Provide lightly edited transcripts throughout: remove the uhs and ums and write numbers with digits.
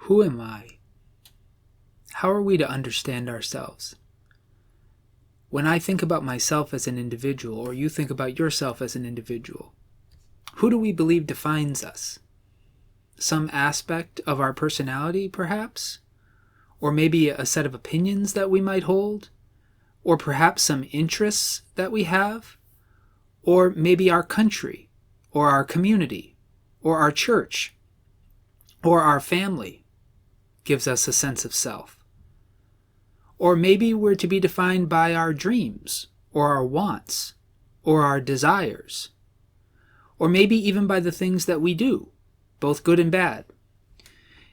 Who am I? How are we to understand ourselves? When I think about myself as an individual, or you think about yourself as an individual, who do we believe defines us? Some aspect of our personality, perhaps? Or maybe a set of opinions that we might hold? Or perhaps some interests that we have? Or maybe our country, or our community, or our church, or our family gives us a sense of self. Or maybe we're to be defined by our dreams, or our wants, or our desires. Or maybe even by the things that we do, both good and bad.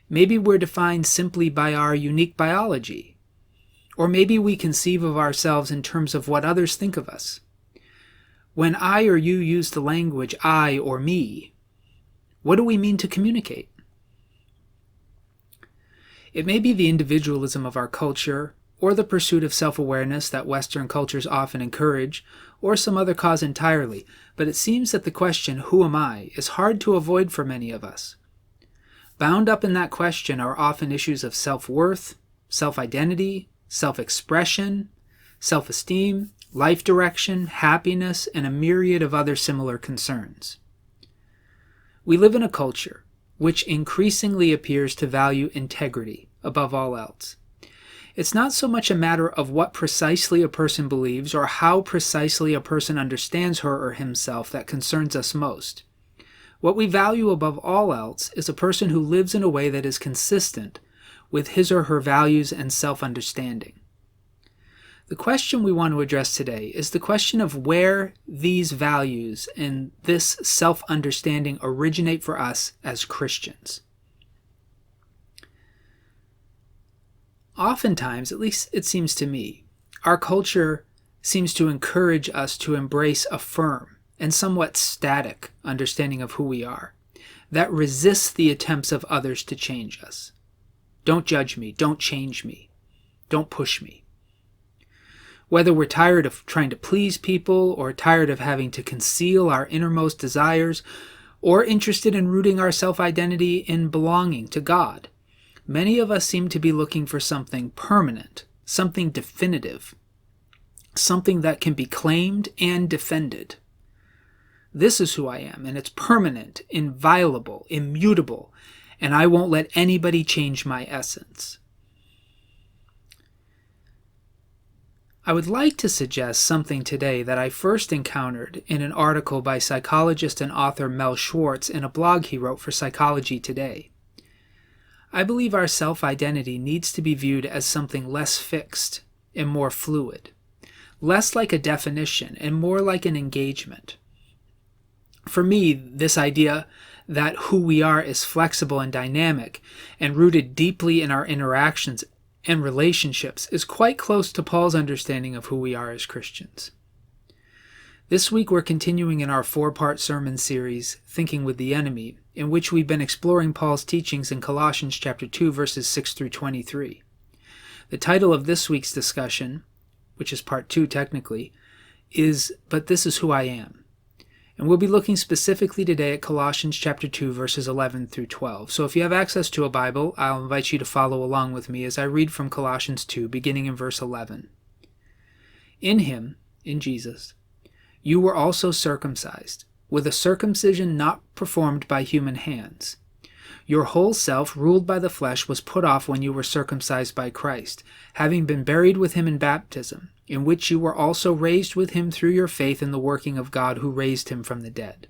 Maybe we're defined simply by our unique biology. Or maybe we conceive of ourselves in terms of what others think of us. When I or you use the language I or me, what do we mean to communicate? It may be the individualism of our culture, or the pursuit of self-awareness that Western cultures often encourage, or some other cause entirely, but it seems that the question, who am I, is hard to avoid for many of us. Bound up in that question are often issues of self-worth, self-identity, self-expression, self-esteem, life direction, happiness, and a myriad of other similar concerns. We live in a culture which increasingly appears to value integrity above all else. It's not so much a matter of what precisely a person believes or how precisely a person understands her or himself that concerns us most. What we value above all else is a person who lives in a way that is consistent with his or her values and self-understanding. The question we want to address today is the question of where these values and this self-understanding originate for us as Christians. Oftentimes, at least it seems to me, our culture seems to encourage us to embrace a firm and somewhat static understanding of who we are that resists the attempts of others to change us. Don't judge me, don't change me, don't push me. Whether we're tired of trying to please people, or tired of having to conceal our innermost desires, or interested in rooting our self-identity in belonging to God, many of us seem to be looking for something permanent, something definitive, something that can be claimed and defended. This is who I am, and it's permanent, inviolable, immutable, and I won't let anybody change my essence. I would like to suggest something today that I first encountered in an article by psychologist and author Mel Schwartz in a blog he wrote for Psychology Today. I believe our self-identity needs to be viewed as something less fixed and more fluid, less like a definition and more like an engagement. For me, this idea that who we are is flexible and dynamic and rooted deeply in our interactions and relationships is quite close to Paul's understanding of who we are as Christians. This week we're continuing in our 4-part sermon series, Thinking with the Enemy, in which we've been exploring Paul's teachings in Colossians chapter 2, verses 6 through 23. The title of this week's discussion, which is part 2 technically, is But This Is Who I Am. And we'll be looking specifically today at Colossians chapter 2, verses 11 through 12. So if you have access to a Bible, I'll invite you to follow along with me as I read from Colossians 2, beginning in verse 11. In him, in Jesus, you were also circumcised, with a circumcision not performed by human hands. Your whole self, ruled by the flesh, was put off when you were circumcised by Christ, having been buried with him in baptism, in which you were also raised with him through your faith in the working of God who raised him from the dead.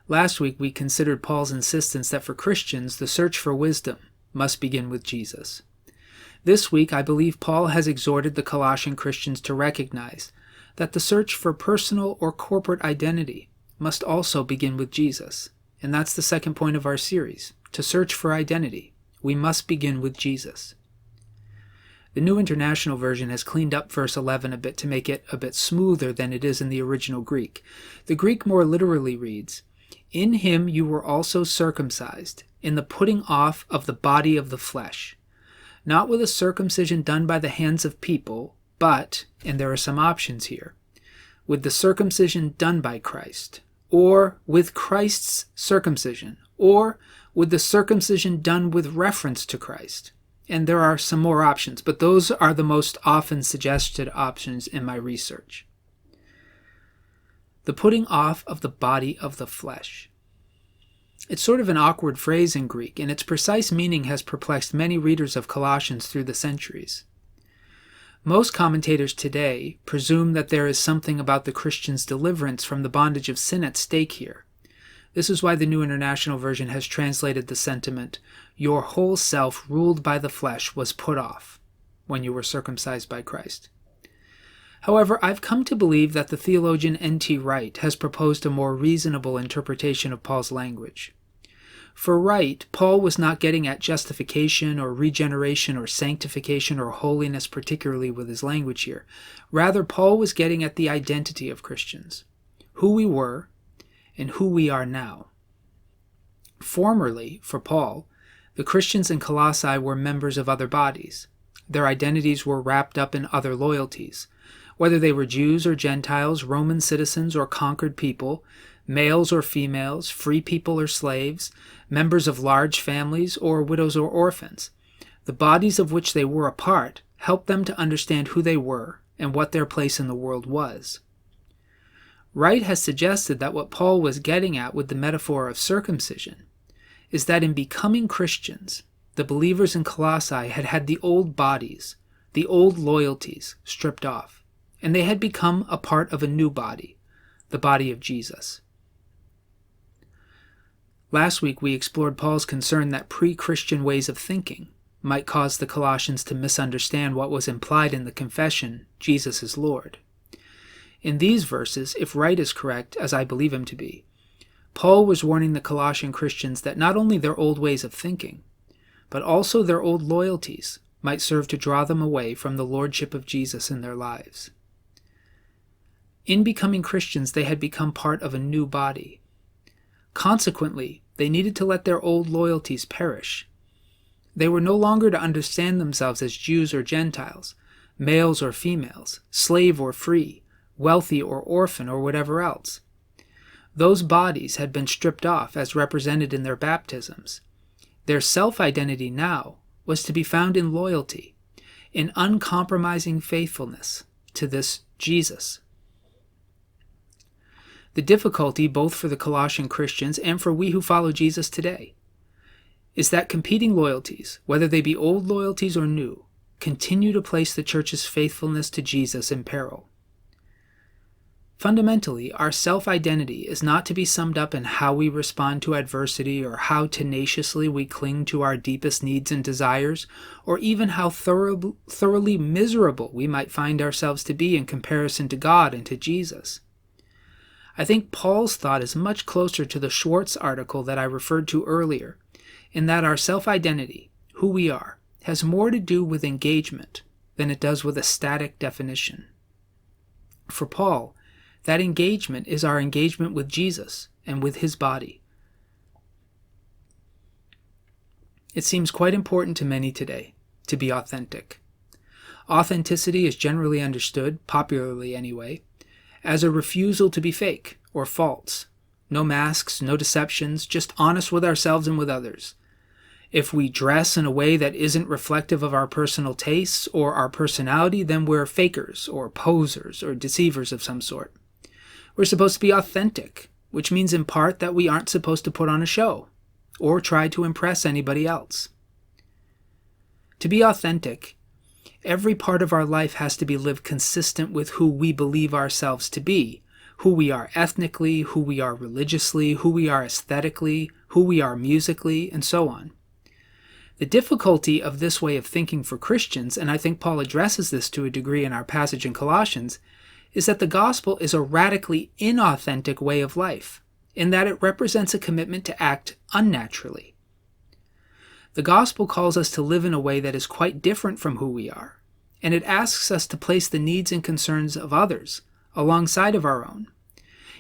Last week we considered Paul's insistence that for Christians the search for wisdom must begin with Jesus. This week I believe Paul has exhorted the Colossian Christians to recognize that the search for personal or corporate identity must also begin with Jesus. And that's the second point of our series. To search for identity, we must begin with Jesus. The New International Version has cleaned up verse 11 a bit to make it a bit smoother than it is in the original Greek. The Greek more literally reads, In him you were also circumcised, in the putting off of the body of the flesh, not with a circumcision done by the hands of people, but, and there are some options here, with the circumcision done by Christ, or with Christ's circumcision, or With the circumcision done with reference to Christ? And there are some more options, but those are the most often suggested options in my research. The putting off of the body of the flesh. It's sort of an awkward phrase in Greek, and its precise meaning has perplexed many readers of Colossians through the centuries. Most commentators today presume that there is something about the Christian's deliverance from the bondage of sin at stake here. This is why the New International Version has translated the sentiment, "Your whole self ruled by the flesh was put off when you were circumcised by Christ." However, I've come to believe that the theologian N.T. Wright has proposed a more reasonable interpretation of Paul's language. For Wright, Paul was not getting at justification or regeneration or sanctification or holiness, particularly with his language here. Rather, Paul was getting at the identity of Christians, who we were and who we are now. Formerly, for Paul, the Christians in Colossae were members of other bodies. Their identities were wrapped up in other loyalties. Whether they were Jews or Gentiles, Roman citizens or conquered people, males or females, free people or slaves, members of large families or widows or orphans, the bodies of which they were a part helped them to understand who they were and what their place in the world was. Wright has suggested that what Paul was getting at with the metaphor of circumcision is that in becoming Christians, the believers in Colossae had had the old bodies, the old loyalties stripped off, and they had become a part of a new body, the body of Jesus. Last week we explored Paul's concern that pre-Christian ways of thinking might cause the Colossians to misunderstand what was implied in the confession, Jesus is Lord. In these verses, if Wright is correct, as I believe him to be, Paul was warning the Colossian Christians that not only their old ways of thinking, but also their old loyalties might serve to draw them away from the lordship of Jesus in their lives. In becoming Christians, they had become part of a new body. Consequently, they needed to let their old loyalties perish. They were no longer to understand themselves as Jews or Gentiles, males or females, slave or free, wealthy or orphan or whatever else. Those bodies had been stripped off as represented in their baptisms. Their self-identity now was to be found in loyalty, in uncompromising faithfulness to this Jesus. The difficulty, both for the Colossian Christians and for we who follow Jesus today, is that competing loyalties, whether they be old loyalties or new, continue to place the church's faithfulness to Jesus in peril. Fundamentally, our self-identity is not to be summed up in how we respond to adversity or how tenaciously we cling to our deepest needs and desires, or even how thoroughly miserable we might find ourselves to be in comparison to God and to Jesus. I think Paul's thought is much closer to the Schwartz article that I referred to earlier, in that our self-identity, who we are, has more to do with engagement than it does with a static definition. For Paul, that engagement is our engagement with Jesus and with his body. It seems quite important to many today to be authentic. Authenticity is generally understood, popularly anyway, as a refusal to be fake or false. No masks, no deceptions, just honest with ourselves and with others. If we dress in a way that isn't reflective of our personal tastes or our personality, then we're fakers or posers or deceivers of some sort. We're supposed to be authentic, which means in part that we aren't supposed to put on a show or try to impress anybody else. To be authentic, every part of our life has to be lived consistent with who we believe ourselves to be, who we are ethnically, who we are religiously, who we are aesthetically, who we are musically, and so on. The difficulty of this way of thinking for Christians, and I think Paul addresses this to a degree in our passage in Colossians, is that the gospel is a radically inauthentic way of life, in that it represents a commitment to act unnaturally. The gospel calls us to live in a way that is quite different from who we are, and it asks us to place the needs and concerns of others alongside of our own.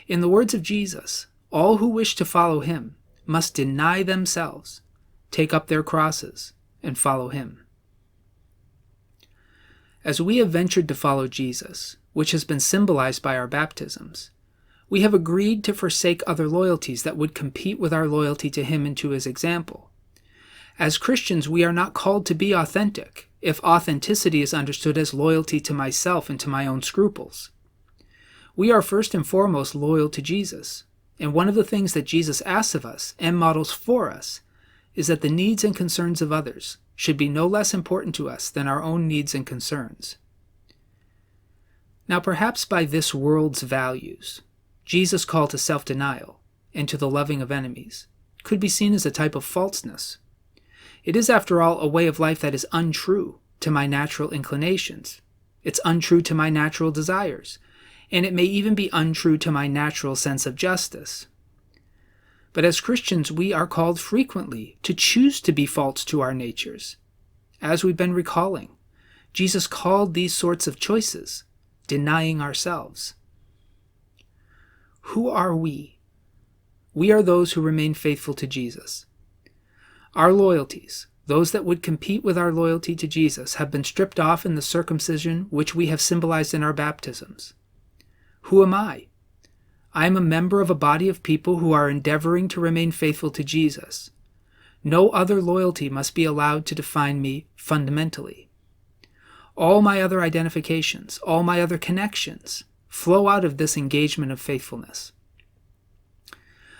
In the words of Jesus, all who wish to follow him must deny themselves, take up their crosses, and follow him. As we have ventured to follow Jesus, which has been symbolized by our baptisms, We have agreed to forsake other loyalties that would compete with our loyalty to him and to his example. As Christians, we are not called to be authentic, if authenticity is understood as loyalty to myself and to my own scruples. We are first and foremost loyal to Jesus, and one of the things that Jesus asks of us and models for us is that the needs and concerns of others should be no less important to us than our own needs and concerns. Now, perhaps by this world's values, Jesus' call to self-denial and to the loving of enemies could be seen as a type of falseness. It is, after all, a way of life that is untrue to my natural inclinations. It's untrue to my natural desires, and it may even be untrue to my natural sense of justice. But as Christians, we are called frequently to choose to be false to our natures. As we've been recalling, Jesus called these sorts of choices denying ourselves. Who are we? We are those who remain faithful to Jesus. Our loyalties, those that would compete with our loyalty to Jesus, have been stripped off in the circumcision which we have symbolized in our baptisms. Who am I? I am a member of a body of people who are endeavoring to remain faithful to Jesus. No other loyalty must be allowed to define me fundamentally. All my other identifications, all my other connections, flow out of this engagement of faithfulness.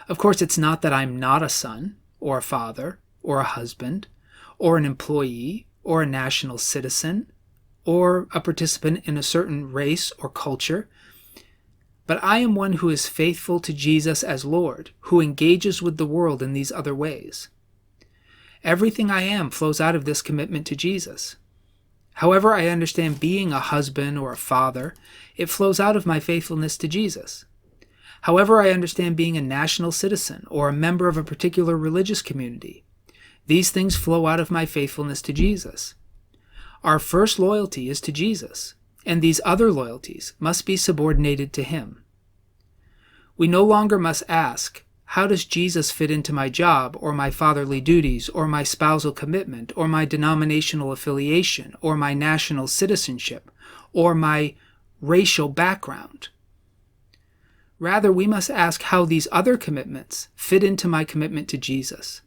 Of course, it's not that I'm not a son, or a father, or a husband, or an employee, or a national citizen, or a participant in a certain race or culture, but I am one who is faithful to Jesus as Lord, who engages with the world in these other ways. Everything I am flows out of this commitment to Jesus. However I understand being a husband or a father, it flows out of my faithfulness to Jesus. However I understand being a national citizen or a member of a particular religious community, these things flow out of my faithfulness to Jesus. Our first loyalty is to Jesus, and these other loyalties must be subordinated to him. We no longer must ask, how does Jesus fit into my job, or my fatherly duties, or my spousal commitment, or my denominational affiliation, or my national citizenship, or my racial background? Rather, we must ask how these other commitments fit into my commitment to Jesus.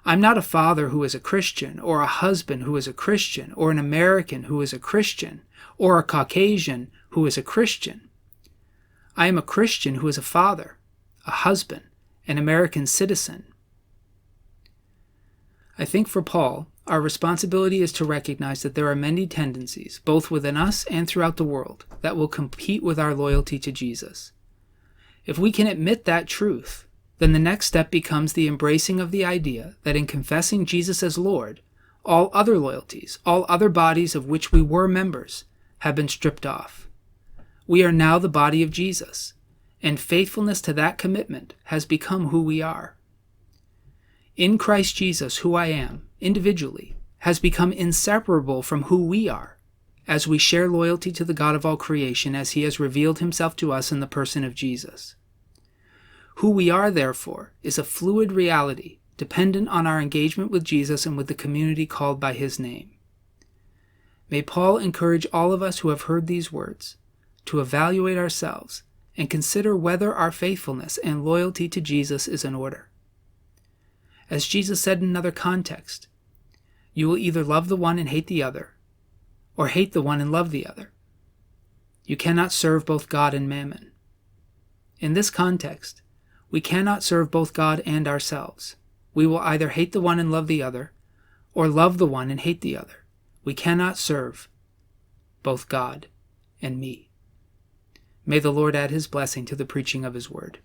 I'm not a father who is a Christian, or a husband who is a Christian, or an American who is a Christian, or a Caucasian who is a Christian. I am a Christian who is a father, a husband, an American citizen. I think for Paul, our responsibility is to recognize that there are many tendencies, both within us and throughout the world, that will compete with our loyalty to Jesus. If we can admit that truth, then the next step becomes the embracing of the idea that in confessing Jesus as Lord, all other loyalties, all other bodies of which we were members, have been stripped off. We are now the body of Jesus, and faithfulness to that commitment has become who we are. In Christ Jesus, who I am, individually, has become inseparable from who we are, as we share loyalty to the God of all creation as he has revealed himself to us in the person of Jesus. Who we are, therefore, is a fluid reality dependent on our engagement with Jesus and with the community called by his name. May Paul encourage all of us who have heard these words to evaluate ourselves and consider whether our faithfulness and loyalty to Jesus is in order. As Jesus said in another context, you will either love the one and hate the other, or hate the one and love the other. You cannot serve both God and mammon. In this context, we cannot serve both God and ourselves. We will either hate the one and love the other, or love the one and hate the other. We cannot serve both God and me. May the Lord add his blessing to the preaching of his word.